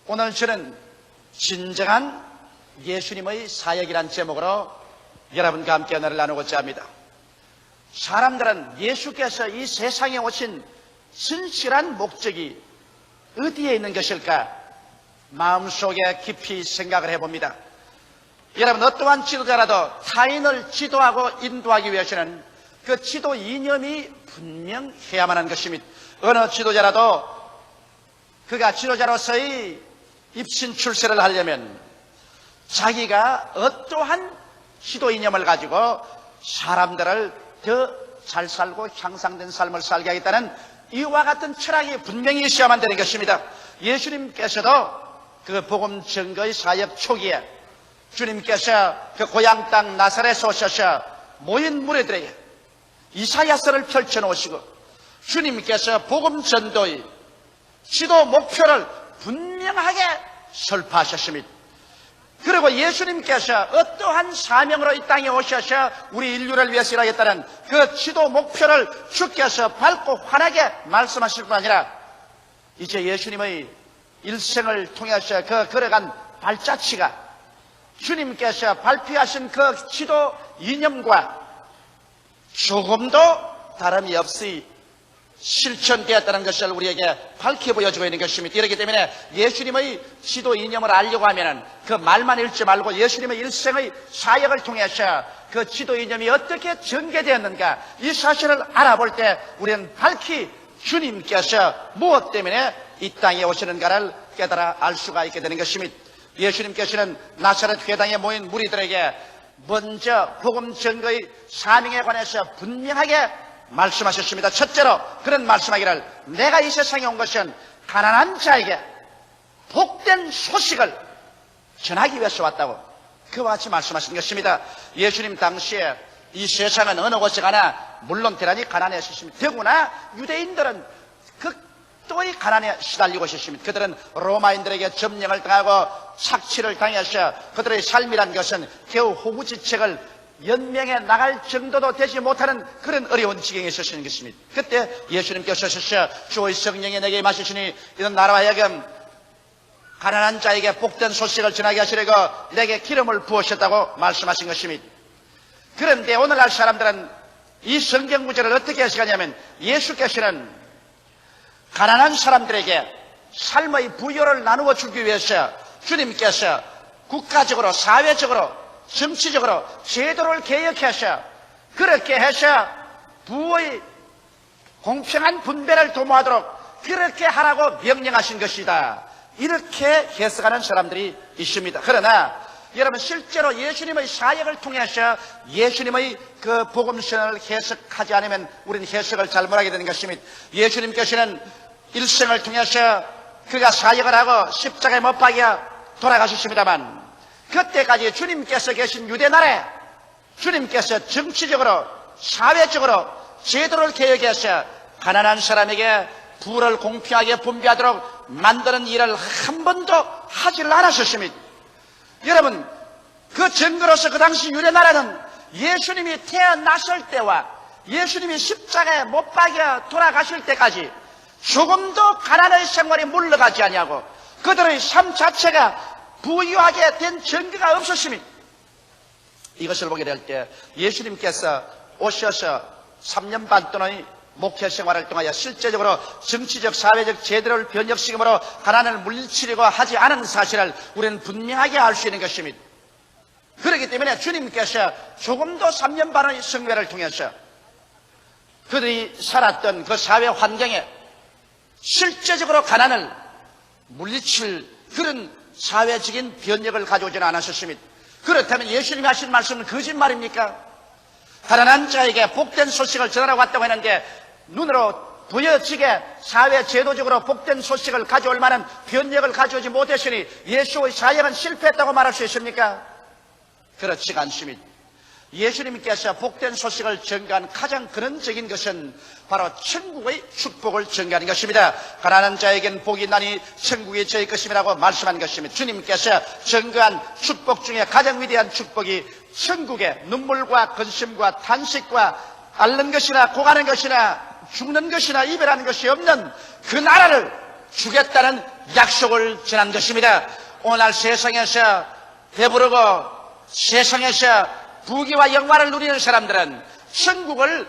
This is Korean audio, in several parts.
오늘 저는 진정한 예수님의 사역이란 제목으로 여러분과 함께 언어를 나누고자 합니다. 사람들은 예수께서 이 세상에 오신 진실한 목적이 어디에 있는 것일까 마음속에 깊이 생각을 해봅니다. 여러분, 어떠한 지도자라도 타인을 지도하고 인도하기 위해서는 그 지도 이념이 분명해야만 하는 것입니다. 어느 지도자라도 그가 지도자로서의 입신 출세를 하려면 자기가 어떠한 지도 이념을 가지고 사람들을 더 잘 살고 향상된 삶을 살게 하겠다는 이와 같은 철학이 분명히 있어야만 되는 것입니다. 예수님께서도 그 복음 증거의 사역 초기에 주님께서 그 고향 땅 나사렛에 오셔서 모인 무리들에게 이사야서를 펼쳐놓으시고 주님께서 복음 전도의 지도 목표를 분명하게 설파하셨습니다. 그리고 예수님께서 어떠한 사명으로 이 땅에 오셔서 우리 인류를 위해서 일하겠다는 그 지도 목표를 주께서 밝고 환하게 말씀하실 뿐 아니라 이제 예수님의 일생을 통해서 그 걸어간 발자취가 주님께서 발표하신 그 지도 이념과 조금도 다름이 없이 실천되었다는 것을 우리에게 밝혀 보여주고 있는 것입니다. 이렇기 때문에 예수님의 지도 이념을 알려고 하면 그 말만 읽지 말고 예수님의 일생의 사역을 통해서 그 지도 이념이 어떻게 전개되었는가 이 사실을 알아볼 때 우리는 밝히 주님께서 무엇 때문에 이 땅에 오시는가를 깨달아 알 수가 있게 되는 것입니다. 예수님께서는 나사렛 회당에 모인 무리들에게 먼저 복음 증거의 사명에 관해서 분명하게 말씀하셨습니다. 첫째로 그런 말씀하기를 내가 이 세상에 온 것은 가난한 자에게 복된 소식을 전하기 위해서 왔다고 그와 같이 말씀하신 것입니다. 예수님 당시에 이 세상은 어느 곳에 가나 물론 대단히 가난했었습니다. 더구나 유대인들은 극도의 가난에 시달리고 있었습니다. 그들은 로마인들에게 점령을 당하고 착취를 당해서 그들의 삶이란 것은 겨우 호구지책을 연명에 나갈 정도도 되지 못하는 그런 어려운 지경에 있었는 것입니다. 그때 예수님께서 오셔서 주의 성령이 내게 임하시니 이런 나라와 하여금 가난한 자에게 복된 소식을 전하게 하시려고 내게 기름을 부으셨다고 말씀하신 것입니다. 그런데 오늘날 사람들은 이 성경 구절을 어떻게 해석하냐면 예수께서는 가난한 사람들에게 삶의 부여를 나누어 주기 위해서 주님께서 국가적으로 사회적으로 정치적으로 제도를 개혁해서 그렇게 해서 부의 공평한 분배를 도모하도록 그렇게 하라고 명령하신 것이다. 이렇게 해석하는 사람들이 있습니다. 그러나 여러분 실제로 예수님의 사역을 통해서 예수님의 그 복음선을 해석하지 않으면 우리는 해석을 잘못하게 되는 것입니다. 예수님께서는 일생을 통해서 그가 사역을 하고 십자가에 못 박혀 돌아가셨습니다만 그때까지 주님께서 계신 유대나라에 주님께서 정치적으로 사회적으로 제도를 개혁해서 가난한 사람에게 부를 공평하게 분배하도록 만드는 일을 한 번도 하지를 않으셨습니다. 여러분 그 증거로서 그 당시 유대나라는 예수님이 태어나실 때와 예수님이 십자가에 못 박혀 돌아가실 때까지 조금도 가난의 생활이 물러가지 아니하고 그들의 삶 자체가 부유하게 된 증거가 없었습니다. 이것을 보게 될 때 예수님께서 오셔서 3년 반 동안의 목회 생활을 통하여 실제적으로 정치적 사회적 제도를 변혁시킴으로 가난을 물리치려고 하지 않은 사실을 우리는 분명하게 알 수 있는 것입니다. 그렇기 때문에 주님께서 조금도 3년 반의 성회를 통해서 그들이 살았던 그 사회 환경에 실제적으로 가난을 물리칠 그런 사회적인 변혁을 가져오지는 않으셨습니다. 그렇다면 예수님이 하신 말씀은 거짓말입니까? 가난한 자에게 복된 소식을 전하라고 왔다고 했는데 눈으로 보여지게 사회 제도적으로 복된 소식을 가져올 만한 변혁을 가져오지 못했으니 예수의 사역은 실패했다고 말할 수 있습니까? 그렇지가 않습니다. 예수님께서 복된 소식을 전가한 가장 근원적인 것은 바로 천국의 축복을 전가하는 것입니다. 가난한 자에겐 복이 나니 천국이 저의 것임이라고 말씀한 것입니다. 주님께서 전가한 축복 중에 가장 위대한 축복이 천국의 눈물과 근심과 탄식과 앓는 것이나 고가는 것이나 죽는 것이나 이별하는 것이 없는 그 나라를 주겠다는 약속을 전한 것입니다. 오늘 세상에서 배부르고 세상에서 부귀와 영화를 누리는 사람들은 천국을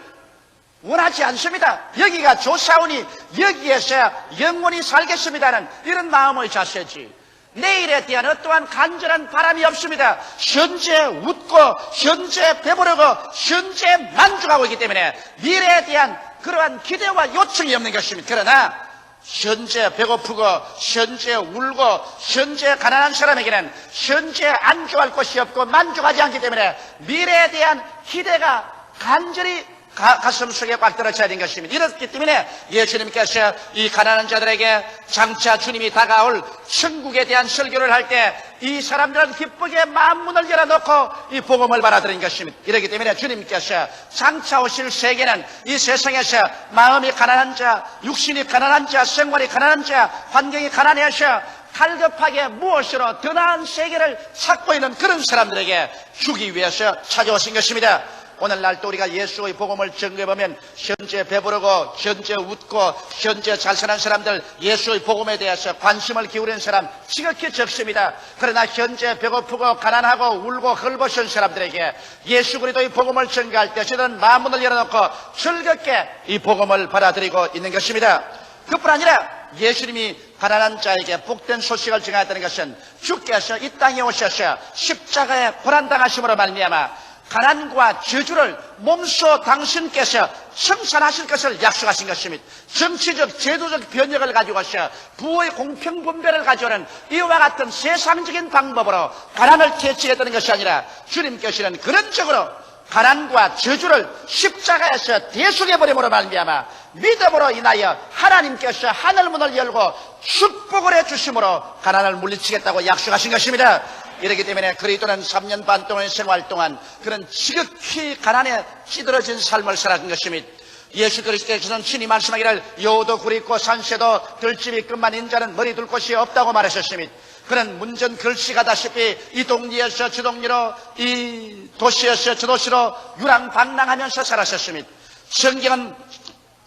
원하지 않습니다. 여기가 좋사오니 여기에서 영원히 살겠습니다는 이런 마음의 자세지, 내일에 대한 어떠한 간절한 바람이 없습니다. 현재 웃고 현재 배부르고 현재 만족하고 있기 때문에 미래에 대한 그러한 기대와 요청이 없는 것입니다. 그러나 현재 배고프고 현재 울고 현재 가난한 사람에게는 현재 안주할 것이 없고 만족하지 않기 때문에 미래에 대한 기대가 간절히 가슴속에 꽉 들어쳐야 되는 것입니다. 이렇기 때문에 예수님께서 이 가난한 자들에게 장차 주님이 다가올 천국에 대한 설교를 할 때 이 사람들은 기쁘게 마음문을 열어놓고 이 복음을 받아들인 것입니다. 이렇기 때문에 주님께서 장차 오실 세계는 이 세상에서 마음이 가난한 자, 육신이 가난한 자, 생활이 가난한 자, 환경이 가난해서 갈급하게 무엇으로 더 나은 세계를 찾고 있는 그런 사람들에게 주기 위해서 찾아오신 것입니다. 오늘날 또 우리가 예수의 복음을 전개해보면 현재 배부르고 현재 웃고 현재 잘 사는 사람들, 예수의 복음에 대해서 관심을 기울이는 사람 지극히 적습니다. 그러나 현재 배고프고 가난하고 울고 헐벗은 사람들에게 예수 그리스도의 복음을 전개할 때 저는 마음문을 열어놓고 즐겁게 이 복음을 받아들이고 있는 것입니다. 그뿐 아니라 예수님이 가난한 자에게 복된 소식을 전하였다는 것은 주께서 이 땅에 오셔서 십자가에 고난당하심으로 말미암아 가난과 저주를 몸소 당신께서 청산하실 것을 약속하신 것입니다. 정치적 제도적 변혁을 가지고서 부의 공평 분배를 가져오는 이와 같은 세상적인 방법으로 가난을 퇴치했다는 것이 아니라 주님께서는 그런적으로 가난과 저주를 십자가에서 대속해버림으로 말미암아 믿음으로 인하여 하나님께서 하늘문을 열고 축복을 해주심으로 가난을 물리치겠다고 약속하신 것입니다. 이렇기 때문에 그리스도는 3년 반 동안의 생활 동안 그런 지극히 가난에 찌들어진 삶을 살아간 것입니다. 예수 그리스도께서는 친히 말씀하기를 여우도 굴 있고 산새도 들집이 끝만 인자는 머리 둘 곳이 없다고 말하셨습니다. 그는 문전 글씨가다시피 이 동리에서 저 동리로 이 도시에서 저 도시로 유랑방랑하면서 살았었습니다. 성경은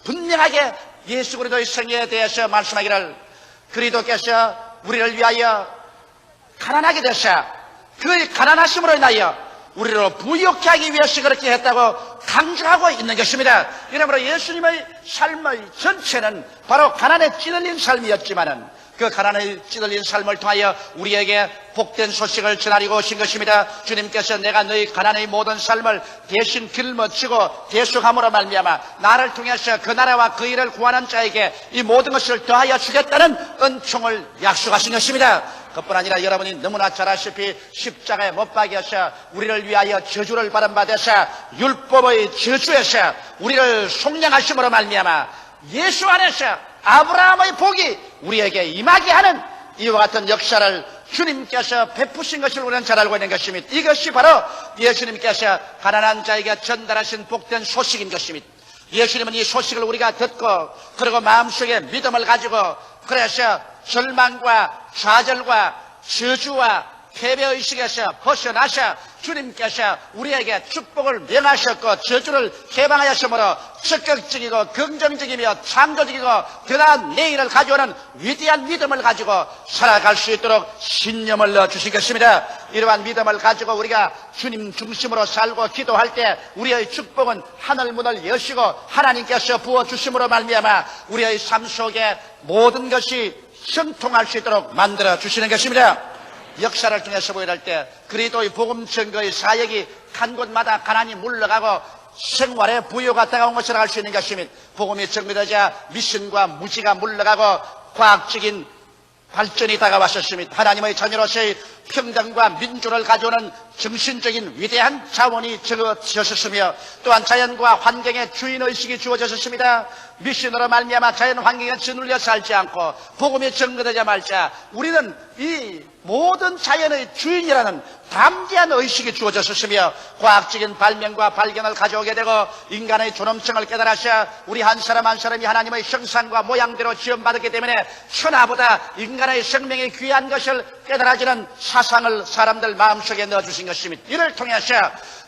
분명하게 예수 그리스도의 생애에 대해서 말씀하기를 그리스도께서 우리를 위하여 가난하게 되셔 그 가난하심으로 인하여 우리로 부유케 하기 위해서 그렇게 했다고 강조하고 있는 것입니다. 이러므로 예수님의 삶의 전체는 바로 가난에 찌들린 삶이었지만은 그 가난에 찌들린 삶을 통하여 우리에게 복된 소식을 전하려고 오신 것입니다. 주님께서 내가 너희 가난의 모든 삶을 대신 길머치고 대속함으로 말미암아 나를 통해서 그 나라와 그 일을 구하는 자에게 이 모든 것을 더하여 주겠다는 은총을 약속하신 것입니다. 그뿐 아니라 여러분이 너무나 잘 아시피 십자가에 못 박여서 우리를 위하여 저주를 받은 바되사 율법의 저주에서 우리를 속량하심으로 말미암아 예수 안에서 아브라함의 복이 우리에게 임하게 하는 이와 같은 역사를 주님께서 베푸신 것을 우리는 잘 알고 있는 것입니다. 이것이 바로 예수님께서 가난한 자에게 전달하신 복된 소식인 것입니다. 예수님은 이 소식을 우리가 듣고 그리고 마음속에 믿음을 가지고 그래서 절망과 좌절과 저주와 패배의식에서 벗어나셔 주님께서 우리에게 축복을 명하셨고 저주를 해방하였으므로 적극적이고 긍정적이며 창조적이고 더 나은 내일을 가져오는 위대한 믿음을 가지고 살아갈 수 있도록 신념을 넣어주신 것입니다. 이러한 믿음을 가지고 우리가 주님 중심으로 살고 기도할 때 우리의 축복은 하늘문을 여시고 하나님께서 부어주심으로 말미암아 우리의 삶 속에 모든 것이 형통할 수 있도록 만들어주시는 것입니다. 역사를 통해서 보일할 때 그리스도의 복음 증거의 사역이 한 곳마다 가난이 물러가고 생활에 부유가 다가온 것을 알 수 있는 것입니다. 복음이 증거되자 미신과 무지가 물러가고 과학적인 발전이 다가왔었습니다. 하나님의 자녀로서의 평등과 민주를 가져오는 정신적인 위대한 자원이 적어졌었으며 또한 자연과 환경의 주인의식이 주어졌습니다. 미신으로 말미암아 자연 환경에 짓눌려 살지 않고 복음이 증거되자 말자 우리는 이 모든 자연의 주인이라는 담대한 의식이 주어졌으며 과학적인 발명과 발견을 가져오게 되고 인간의 존엄성을 깨달아서 우리 한 사람 한 사람이 하나님의 형상과 모양대로 지음받았기 때문에 천하보다 인간의 생명이 귀한 것을 깨달아지는 사상을 사람들 마음속에 넣어주신 것입니다. 이를 통해서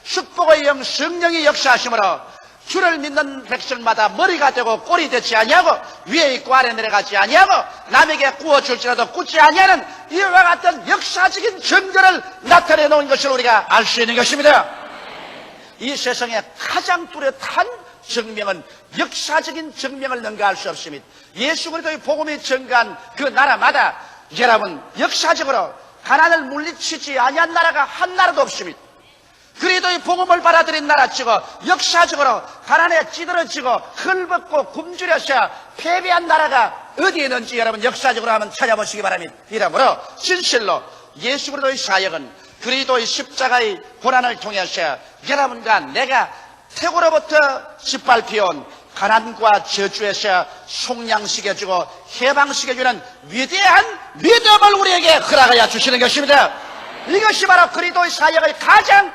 축복의 영 성령이 역사하심으로 주를 믿는 백성마다 머리가 되고 꼴이 되지 아니하고 위에 있고 아래 내려가지 아니하고 남에게 구워줄지라도 굳지 아니하는 이와 같은 역사적인 증거를 나타내 놓은 것을 우리가 알 수 있는 것입니다. 이 세상에 가장 뚜렷한 증명은 역사적인 증명을 능가할 수 없습니다. 예수 그리스도의 복음이 증가한 그 나라마다 여러분 역사적으로 가난을 물리치지 아니한 나라가 한 나라도 없습니다. 그리스도의 복음을 받아들인 나라치고 역사적으로 가난에 찌들어지고 헐벗고 굶주려서 패배한 나라가 어디에 있는지 여러분 역사적으로 한번 찾아보시기 바랍니다. 이러므로 진실로 예수 그리스도의 사역은 그리스도의 십자가의 고난을 통해서 여러분과 내가 태고로부터 짓밟혀온 가난과 저주에서 속량시켜주고 해방시켜주는 위대한 믿음을 우리에게 허락하여 주시는 것입니다. 이것이 바로 그리스도의 사역의 가장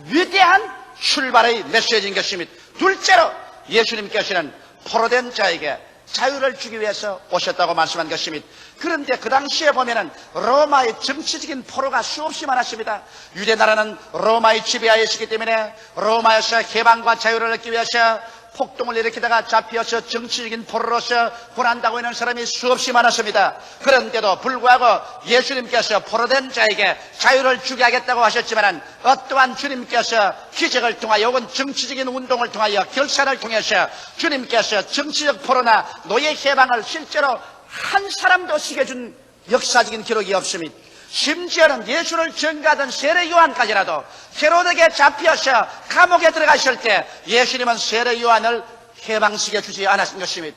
위대한 출발의 메시지인 것입니다. 둘째로 예수님께서는 포로된 자에게 자유를 주기 위해서 오셨다고 말씀한 것입니다. 그런데 그 당시에 보면은 로마의 정치적인 포로가 수없이 많았습니다. 유대 나라는 로마의 지배하에 있었기 때문에 로마에서 해방과 자유를 얻기 위해서 폭동을 일으키다가 잡혀서 정치적인 포로로서 고난당하고 있는 사람이 수없이 많았습니다. 그런데도 불구하고 예수님께서 포로된 자에게 자유를 주게 하겠다고 하셨지만 어떠한 주님께서 기적을 통하여 혹은 정치적인 운동을 통하여 결산을 통해서 주님께서 정치적 포로나 노예 해방을 실제로 한 사람도 시켜준 역사적인 기록이 없습니다. 심지어는 예수를 전가하던 세례 요한까지라도 헤로데에게 잡혀서 감옥에 들어가실 때 예수님은 세례 요한을 해방시켜 주지 않았던 것입니다.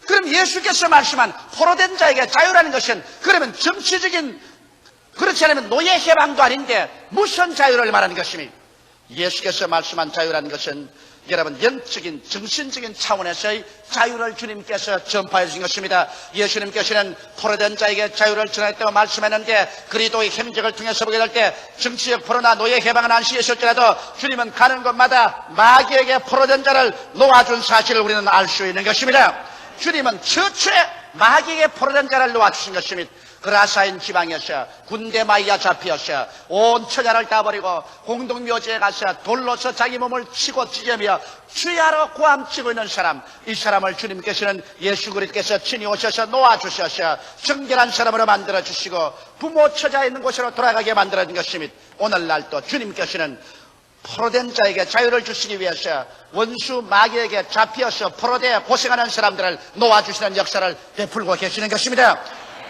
그럼 예수께서 말씀한 포로된 자에게 자유라는 것은 그러면 정치적인 그렇지 않으면 노예 해방도 아닌데 무슨 자유를 말하는 것입니까? 예수께서 말씀한 자유라는 것은 여러분 영적인 정신적인 차원에서의 자유를 주님께서 전파해 주신 것입니다. 예수님께서는 포로된 자에게 자유를 전하였다고 말씀했는데 그리스도의 행적을 통해서 보게 될 때 정치적 포로나 노예 해방은 안시했을지라도 주님은 가는 곳마다 마귀에게 포로된 자를 놓아준 사실을 우리는 알 수 있는 것입니다. 주님은 처처에 마귀에게 포로된 자를 놓아주신 것입니다. 그라사인 지방에서 군대 마이야 잡혀서 온 처자를 다 버리고 공동묘지에 가서 돌로서 자기 몸을 치고 찢으며 주야로 고함치고 있는 사람, 이 사람을 주님께서는 예수 그리스도께서 친히 오셔서 놓아주셔서 정결한 사람으로 만들어주시고 부모 처자 있는 곳으로 돌아가게 만들어준 것입니다. 오늘날도 주님께서는 포로된 자에게 자유를 주시기 위해서 원수 마귀에게 잡혀서 포로되어 고생하는 사람들을 놓아주시는 역사를 베풀고 계시는 것입니다.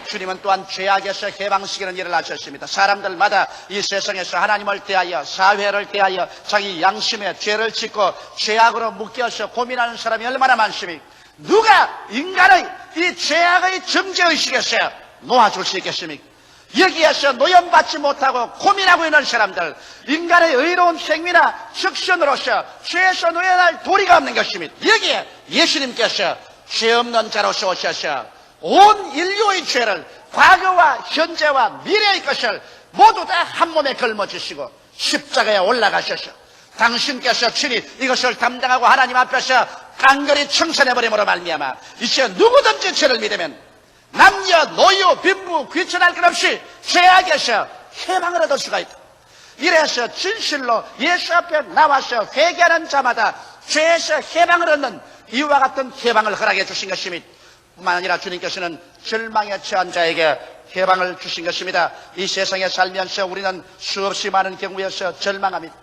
주님은 또한 죄악에서 해방시키는 일을 하셨습니다. 사람들마다 이 세상에서 하나님을 대하여 사회를 대하여 자기 양심에 죄를 짓고 죄악으로 묶여서 고민하는 사람이 얼마나 많습니까? 누가 인간의 이 죄악의 정죄의식에서 놓아줄 수 있겠습니까? 여기에서 노염받지 못하고 고민하고 있는 사람들, 인간의 의로운 행위나 적선으로서 죄에서 놓여날 도리가 없는 것입니다. 여기에 예수님께서 죄 없는 자로서 오셔서 온 인류의 죄를 과거와 현재와 미래의 것을 모두 다 한 몸에 걸머지시고 십자가에 올라가셔서 당신께서 친히 이것을 담당하고 하나님 앞에서 깡그리 청산해버림으로 말미암아 이제 누구든지 죄를 믿으면 남녀 노유 빈부 귀천할 것 없이 죄악에서 해방을 얻을 수가 있다. 이래서 진실로 예수 앞에 나와서 회개하는 자마다 죄에서 해방을 얻는 이와 같은 해방을 허락해 주신 것입니다. 뿐만 아니라 주님께서는 절망에 처한 자에게 해방을 주신 것입니다. 이 세상에 살면서 우리는 수없이 많은 경우에서 절망합니다.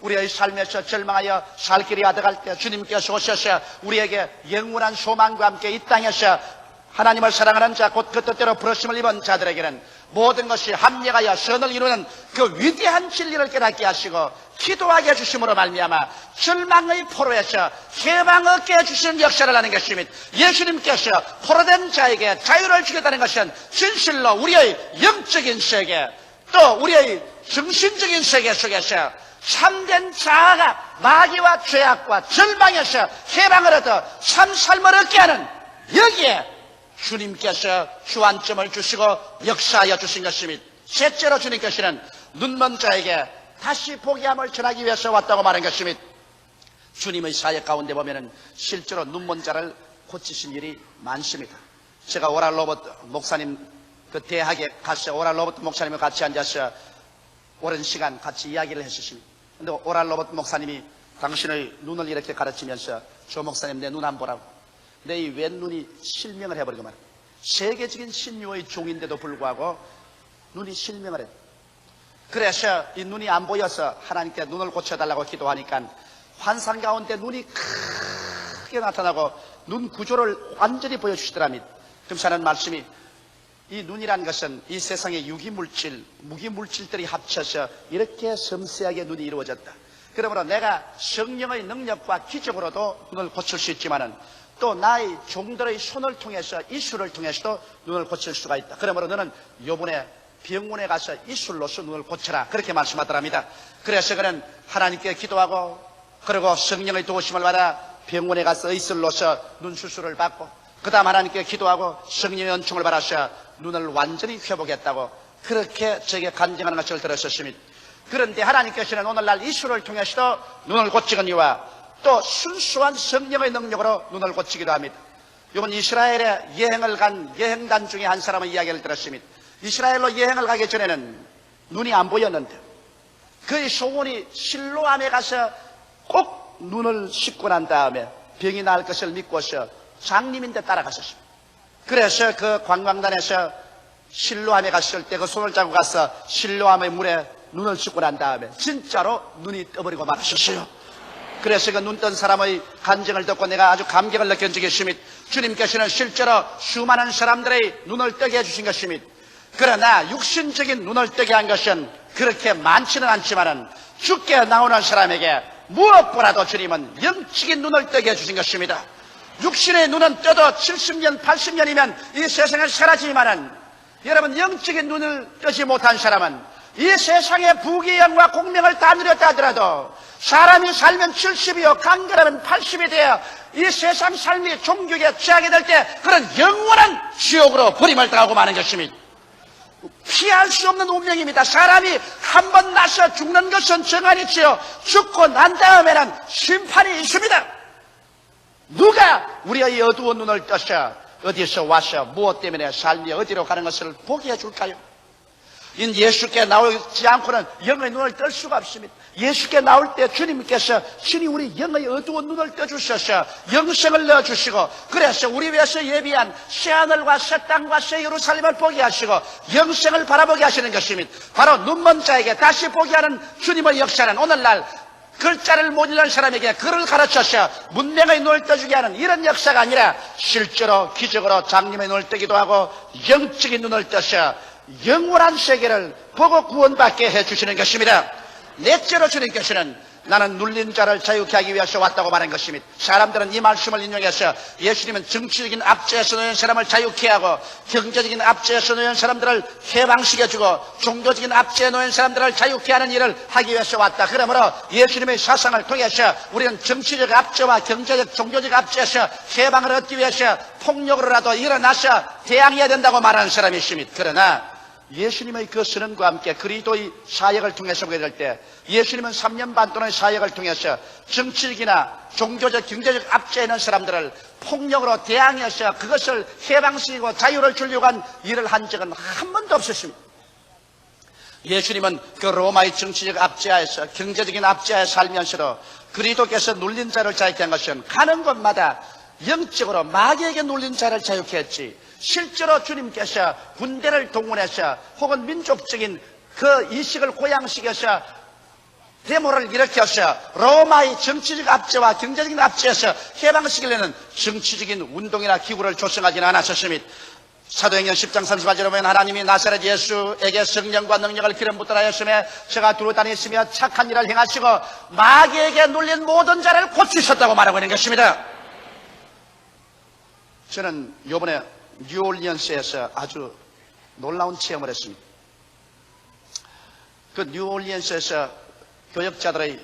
우리의 삶에서 절망하여 살 길이 아득할 때 주님께서 오셔서 우리에게 영원한 소망과 함께 이 땅에서 하나님을 사랑하는 자, 곧 그 뜻대로 부르심을 입은 자들에게는 모든 것이 합력하여 선을 이루는 그 위대한 진리를 깨닫게 하시고 기도하게 해주심으로 말미암아 절망의 포로에서 해방 얻게 해주시는 역사를 하는 것입니다. 예수님께서 포로된 자에게 자유를 주겠다는 것은 진실로 우리의 영적인 세계 또 우리의 정신적인 세계 속에서 참된 자아가 마귀와 죄악과 절망에서 해방을 얻어 참 삶을 얻게 하는, 여기에 주님께서 주안점을 주시고 역사하여 주신 것입니다. 셋째로 주님께서는 눈먼 자에게 다시 보게함을 전하기 위해서 왔다고 말한 것입니다. 주님의 사역 가운데 보면은 실제로 눈먼 자를 고치신 일이 많습니다. 제가 오랄 로버트 목사님 그 대학에 가서 오랄 로버트 목사님과 같이 앉아서 오랜 시간 같이 이야기를 했었습니다. 근데 오랄 로버트 목사님이 당신의 눈을 이렇게 가르치면서, 조 목사님 내 눈 안 보라고, 내 이 왼눈이 실명을 해버리고 말이야. 세계적인 신유의 종인데도 불구하고 눈이 실명을 해. 그래서 이 눈이 안 보여서 하나님께 눈을 고쳐달라고 기도하니까 환상 가운데 눈이 크게 나타나고 눈 구조를 완전히 보여주시더랍니다. 그러면서 하는 말씀이, 이 눈이란 것은 이 세상의 유기물질, 무기물질들이 합쳐서 이렇게 섬세하게 눈이 이루어졌다. 그러므로 내가 성령의 능력과 기적으로도 눈을 고칠 수 있지만은 또 나의 종들의 손을 통해서, 이술을 통해서도 눈을 고칠 수가 있다. 그러므로 너는 요번에 병원에 가서 이술로서 눈을 고쳐라, 그렇게 말씀하더랍니다. 그래서 그는 하나님께 기도하고, 그리고 성령의 도우심을 받아 병원에 가서 이술로서 눈 수술을 받고, 그 다음 하나님께 기도하고 성령의 은총을 받아서 눈을 완전히 회복했다고 그렇게 저에게 간증하는 것을 들었었습니다. 그런데 하나님께서는 오늘날 이술을 통해서도 눈을 고치거니와 또 순수한 성령의 능력으로 눈을 고치기도 합니다. 이번 이스라엘에 여행을 간 여행단 중에 한 사람의 이야기를 들었습니다. 이스라엘로 여행을 가기 전에는 눈이 안 보였는데 그의 소원이 실로암에 가서 꼭 눈을 씻고 난 다음에 병이 나을 것을 믿고서 장님인데 따라갔었습니다. 그래서 그 관광단에서 실로암에 갔을 때 그 손을 잡고 가서 실로암의 물에 눈을 씻고 난 다음에 진짜로 눈이 떠버리고 말았었어요. 그래서 그 눈 뜬 사람의 간증을 듣고 내가 아주 감격을 느낀 적이 있습니다. 주님께서는 실제로 수많은 사람들의 눈을 뜨게 해주신 것입니다. 그러나 육신적인 눈을 뜨게 한 것은 그렇게 많지는 않지만은 죽게 나오는 사람에게 무엇보다도 주님은 영적인 눈을 뜨게 해주신 것입니다. 육신의 눈은 떠도 70년, 80년이면 이 세상을 사라지지만은 여러분, 영적인 눈을 뜨지 못한 사람은 이 세상의 부귀영과 공명을 다 누렸다 하더라도 사람이 살면 70이요 강건하면 80이 되어 이 세상 삶이 종교에 취하게 될 때 그런 영원한 지옥으로 버림을 당하고 마는 것입니다. 피할 수 없는 운명입니다. 사람이 한 번 나서 죽는 것은 정한이지요, 죽고 난 다음에는 심판이 있습니다. 누가 우리의 어두운 눈을 떠서 어디서 와서 무엇 때문에 삶이 어디로 가는 것을 보게 해줄까요? 예수께 나오지 않고는 영의 눈을 뜰 수가 없습니다. 예수께 나올 때 주님께서 신이 우리 영의 어두운 눈을 떠주셔서 영생을 넣어주시고, 그래서 우리 위해서 예비한 새하늘과 새 땅과 새 예루살렘을 보게 하시고 영생을 바라보게 하시는 것입니다. 바로 눈먼 자에게 다시 보게 하는 주님의 역사는 오늘날 글자를 못 읽는 사람에게 글을 가르쳐서 문명의 눈을 떠주게 하는 이런 역사가 아니라 실제로 기적으로 장님의 눈을 뜨기도 하고 영적인 눈을 떠서 영원한 세계를 보고 구원받게 해주시는 것입니다. 넷째로 주님께서는 나는 눌린 자를 자유케 하기 위해서 왔다고 말한 것입니다. 사람들은 이 말씀을 인용해서 예수님은 정치적인 압제에서 놓인 사람을 자유케 하고 경제적인 압제에서 놓인 사람들을 해방시켜주고 종교적인 압제에 놓인 사람들을 자유케 하는 일을 하기 위해서 왔다. 그러므로 예수님의 사상을 통해서 우리는 정치적 압제와 경제적 종교적 압제에서 해방을 얻기 위해서 폭력으로라도 일어나서 대항해야 된다고 말하는 사람이 있습니다. 그러나 예수님의 그 선언과 함께 그리스도의 사역을 통해서 보게 될 때 예수님은 3년 반 동안의 사역을 통해서 정치적이나 종교적 경제적 압제에 있는 사람들을 폭력으로 대항해서 그것을 해방시키고 자유를 주려고 한 일을 한 적은 한 번도 없었습니다. 예수님은 그 로마의 정치적 압제하에서 경제적인 압제하에 살면서도 그리스도께서 눌린 자를 자유케 한 것은 가는 곳마다 영적으로 마귀에게 눌린 자를 자유케 했지, 실제로 주님께서 군대를 동원해서 혹은 민족적인 그 이식을 고양시켜서 데모를 일으켜서 로마의 정치적 압제와 경제적인 압제에서 해방시키려는 정치적인 운동이나 기구를 조성하지는 않았었습니다. 사도행전 10장 38절에 보면 하나님이 나사렛 예수에게 성령과 능력을 기름 붓더라 하였으며 저가 두루 다니시며 착한 일을 행하시고 마귀에게 눌린 모든 자를 고치셨다고 말하고 있는 것입니다. 저는 이번에 뉴올리언스에서 아주 놀라운 체험을 했습니다. 그 뉴올리언스에서 교역자들의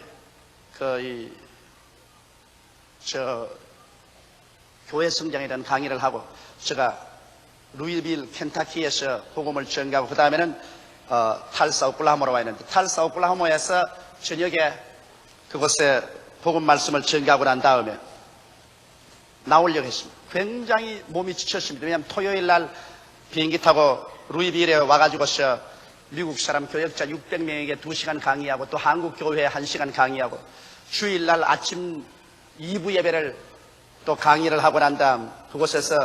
교회 성장이라는 강의를 하고 제가 루이빌 켄타키에서 복음을 전가하고 그 다음에는 탈사 오클라호마로 와 있는데 탈사 오클라호마에서 저녁에 그곳에 복음 말씀을 전가하고 난 다음에 나오려고 했습니다. 굉장히 몸이 지쳤습니다. 왜냐하면 토요일 날 비행기 타고 루이빌에 와가지고서 미국 사람 교역자 600명에게 2시간 강의하고 또 한국 교회에 1시간 강의하고 주일날 아침 2부 예배를 또 강의를 하고 난 다음 그곳에서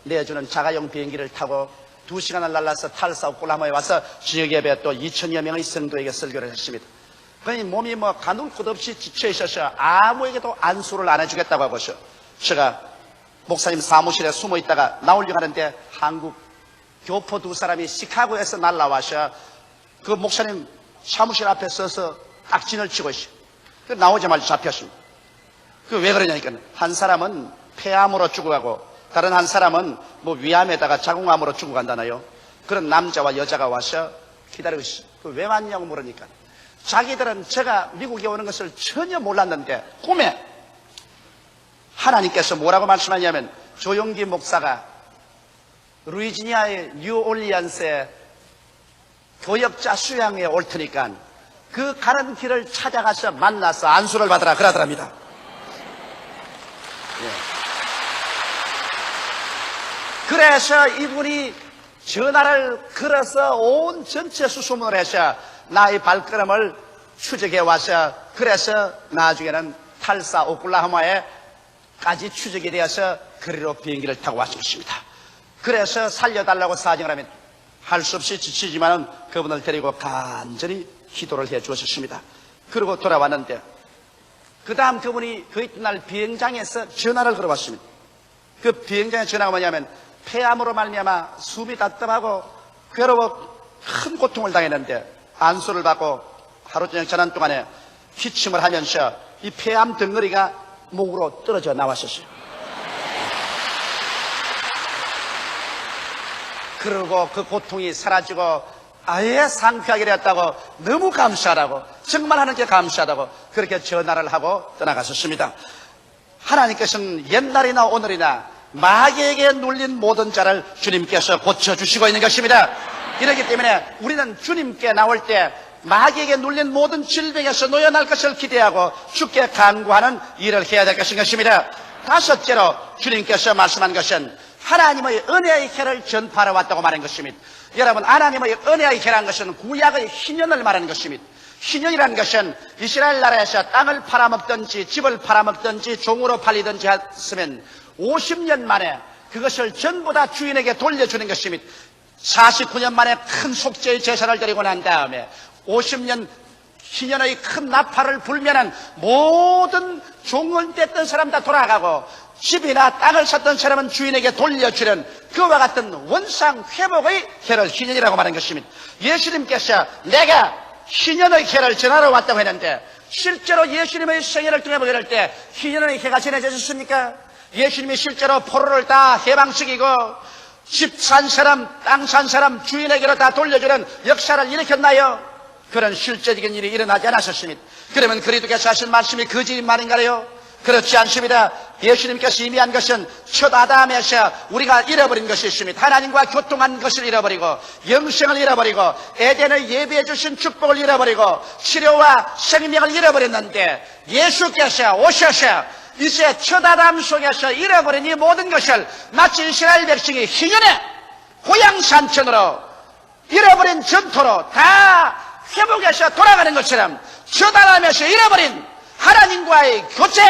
내주는 자가용 비행기를 타고 2시간을 날라서 탈사 오클라호마에 와서 지역 예배 또 2,000여 명의 성도에게 설교를 했습니다. 그러니 몸이 가눌 것 없이 지쳐 있어서 아무에게도 안수를 안 해주겠다고 하고서 제가 목사님 사무실에 숨어 있다가 나오려고 하는데 한국 교포 2사람이 시카고에서 날라와서 그 목사님 사무실 앞에 서서 딱진을 치고 있어요. 나오자마자 잡혔습니다. 왜 그러냐니까 한 사람은 폐암으로 죽어가고 다른 한 사람은 위암에다가 자궁암으로 죽어간다나요. 그런 남자와 여자가 와서 기다리고 있어요. 왜 왔냐고 물으니까 자기들은 제가 미국에 오는 것을 전혀 몰랐는데 꿈에 하나님께서 뭐라고 말씀하냐면 조용기 목사가 루이지니아의 뉴올리언스에 교역자 수양회에 올 테니까 그 가는 길을 찾아가서 만나서 안수를 받으라 그러더랍니다. 예. 그래서 이분이 전화를 걸어서 온 전체 수소문을 해서 나의 발걸음을 추적해 와서 그래서 나중에는 탈사 오클라호마에까지 추적이 되어서 거리로 비행기를 타고 왔습니다. 그래서 살려달라고 사정을 하면 할 수 없이 지치지만은 그분을 데리고 간절히 기도를 해 주었습니다. 그리고 돌아왔는데 그 다음 그분이 그 이튿날 비행장에서 전화를 걸어왔습니다. 그 비행장의 전화가 뭐냐면 폐암으로 말미암아 숨이 답답하고 괴로워 큰 고통을 당했는데 안수를 받고 하루 저녁 지난 동안에 기침을 하면서 이 폐암 덩어리가 목으로 떨어져 나왔었어요. 그리고 그 고통이 사라지고 아예 상쾌하게 되었다고 너무 감사하다고 정말 하나님께 감사하다고 그렇게 전화를 하고 떠나갔었습니다. 하나님께서는 옛날이나 오늘이나 마귀에게 눌린 모든 자를 주님께서 고쳐주시고 있는 것입니다. 이렇기 때문에 우리는 주님께 나올 때 마귀에게 눌린 모든 질병에서 놓여날 것을 기대하고 주께 간구하는 일을 해야 될 것입니다. 다섯째로 주님께서 말씀한 것은 하나님의 은혜의 해를 전파하러 왔다고 말한 것입니다. 여러분, 하나님의 은혜의 해라는 것은 구약의 희년을 말하는 것입니다. 희년이라는 것은 이스라엘 나라에서 땅을 팔아먹든지 집을 팔아먹든지 종으로 팔리든지 했으면 50년 만에 그것을 전부 다 주인에게 돌려주는 것입니다. 49년 만에 큰 속죄의 제사를 드리고 난 다음에 50년 희년의 큰 나팔을 불면은 모든 종을 뗐던 사람 다 돌아가고 집이나 땅을 샀던 사람은 주인에게 돌려주는 그와 같은 원상 회복의 해를 희년이라고 말하는 것입니다. 예수님께서 내가 희년의 해를 전하러 왔다고 했는데 실제로 예수님의 생애를 통해 보게 될 때 희년의 해가 전해졌습니까? 예수님이 실제로 포로를 다 해방시키고 집 산 사람, 땅 산 사람 주인에게로 다 돌려주는 역사를 일으켰나요? 그런 실제적인 일이 일어나지 않았었습니다. 그러면 그리스도께서 하신 말씀이 거짓 말인가요? 그렇지 않습니다. 예수님께서 이미 한 것은 첫 아담에서 우리가 잃어버린 것이 있습니다. 하나님과 교통한 것을 잃어버리고 영생을 잃어버리고 에덴을 예비해 주신 축복을 잃어버리고 치료와 생명을 잃어버렸는데 예수께서 오셔서 이제 첫 아담 속에서 잃어버린 이 모든 것을 마치 이스라엘 백성이 희년의 고향 산천으로 잃어버린 전토로 다 회복해서 돌아가는 것처럼 첫 아담에서 잃어버린 하나님과의 교제,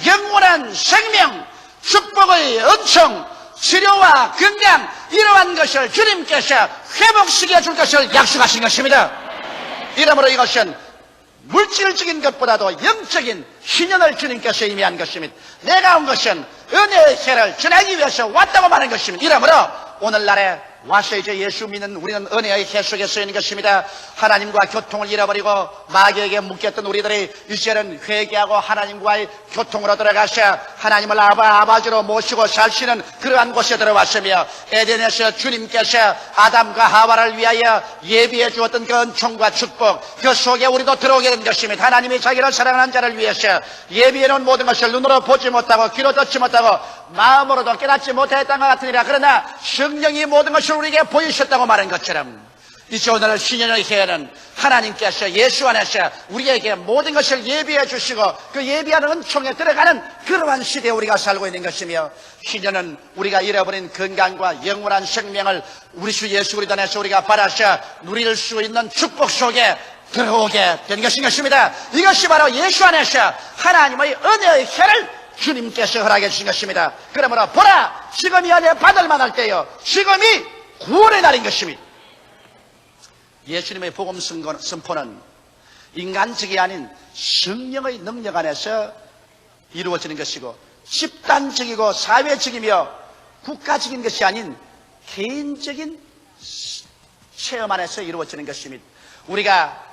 영원한 생명, 축복의 은총, 치료와 건강 이러한 것을 주님께서 회복시켜 줄 것을 약속하신 것입니다. 이러므로 이것은 물질적인 것보다도 영적인 희년을 주님께서 이미 한 것입니다. 내가 온 것은 은혜의 해를 전하기 위해서 왔다고 말하는 것입니다. 이러므로 오늘날에 와서 이제 예수 믿는 우리는 은혜의 해 속에 서 있는 것입니다. 하나님과 교통을 잃어버리고 마귀에게 묶였던 우리들이 이제는 회개하고 하나님과의 교통으로 들어가서 하나님을 아버지로 모시고 살 수 있는 그러한 곳에 들어왔으며, 에덴에서 주님께서 아담과 하와를 위하여 예비해 주었던 그 은총과 축복, 그 속에 우리도 들어오게 된 것입니다. 하나님이 자기를 사랑하는 자를 위해서 예비해 놓은 모든 것을 눈으로 보지 못하고 귀로 듣지 못하고 마음으로도 깨닫지 못했던 것 같으니라. 그러나 성령이 모든 것을 우리에게 보이셨다고 말한 것처럼 이제 오늘 신년의 해에는 하나님께서 예수 안에서 우리에게 모든 것을 예비해 주시고 그 예비하는 은총에 들어가는 그러한 시대에 우리가 살고 있는 것이며, 신년은 우리가 잃어버린 건강과 영원한 생명을 우리 주 예수 그리스도 안에서 우리가 받아서 누릴 수 있는 축복 속에 들어오게 된 것입니다. 이것이 바로 예수 안에서 하나님의 은혜의 해를 주님께서 허락해 주신 것입니다. 그러므로 보라, 지금이 은혜 받을 만할 때요, 지금이 구원의 날인 것입니다. 예수님의 복음 선포는 인간적이 아닌 성령의 능력 안에서 이루어지는 것이고, 집단적이고 사회적이며 국가적인 것이 아닌 개인적인 체험 안에서 이루어지는 것입니다. 우리가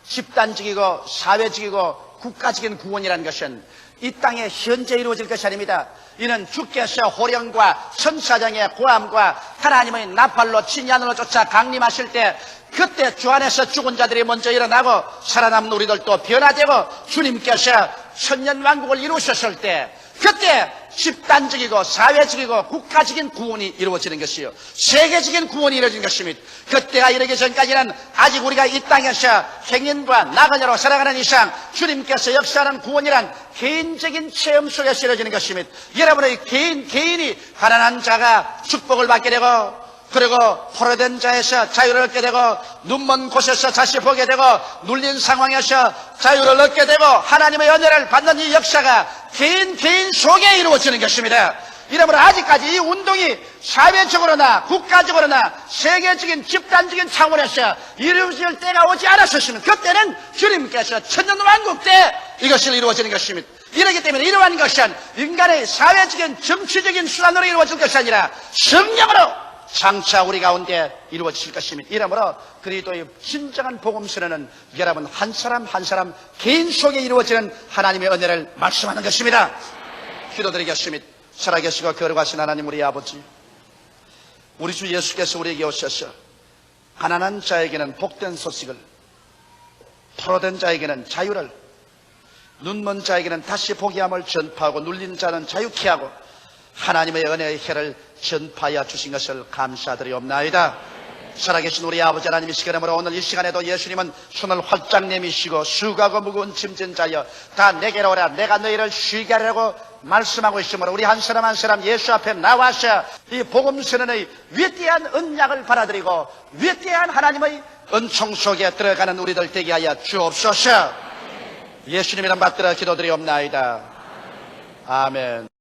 집단적이고 사회적이고 국가적인 구원이라는 것은 이 땅에 현재 이루어질 것이 아닙니다. 이는 주께서 호령과 천사장의 고함과 하나님의 나팔로 진야으로 쫓아 강림하실 때, 그때 주 안에서 죽은 자들이 먼저 일어나고 살아남는 우리들도 변화되고 주님께서 천년왕국을 이루셨을 때, 그때 집단적이고 사회적이고 국가적인 구원이 이루어지는 것이요, 세계적인 구원이 이루어지는 것입니다. 그때가 이르기 전까지는 아직 우리가 이 땅에서 행인과 나그네로 살아가는 이상 주님께서 역사하는 구원이란 개인적인 체험 속에서 이루어지는 것입니다. 여러분의 개인이 가난한 자가 축복을 받게 되고, 그리고 포로된 자에서 자유를 얻게 되고, 눈먼 곳에서 다시 보게 되고, 눌린 상황에서 자유를 얻게 되고, 하나님의 은혜를 받는 이 역사가 개인 속에 이루어지는 것입니다. 이러므로 아직까지 이 운동이 사회적으로나 국가적으로나 세계적인 집단적인 차원에서 이루어질 때가 오지 않았었으면, 그때는 주님께서 천년왕국 때 이것이 이루어지는 것입니다. 이러기 때문에 이러한 것은 인간의 사회적인 정치적인 수단으로 이루어질 것이 아니라 성령으로 장차 우리 가운데 이루어질 것입니다. 이러므로 그리스도의 진정한 복음 선언은 여러분 한 사람 한 사람 개인 속에 이루어지는 하나님의 은혜를 말씀하는 것입니다. 기도드리겠습니다. 살아계시고 거룩하신 하나님 우리 아버지, 우리 주 예수께서 우리에게 오셔서 가난한 자에게는 복된 소식을, 포로된 자에게는 자유를, 눈먼 자에게는 다시 보게 함을 전파하고 눌린 자는 자유케 하고 하나님의 은혜의 해를 전파하여 주신 것을 감사드리옵나이다. 살아계신 우리 아버지 하나님, 이 시간으로 오늘 이 시간에도 예수님은 손을 활짝 내미시고 수고하고 무거운 짐진 자여 다 내게로 오라, 내가 너희를 쉬게 하려고 말씀하고 있으므로 우리 한 사람 한 사람 예수 앞에 나와서 이 복음 선언의 위대한 언약을 받아들이고 위대한 하나님의 은총 속에 들어가는 우리들 되게 하여 주옵소서. 예수님 이름 받들어 기도드리옵나이다. 아멘.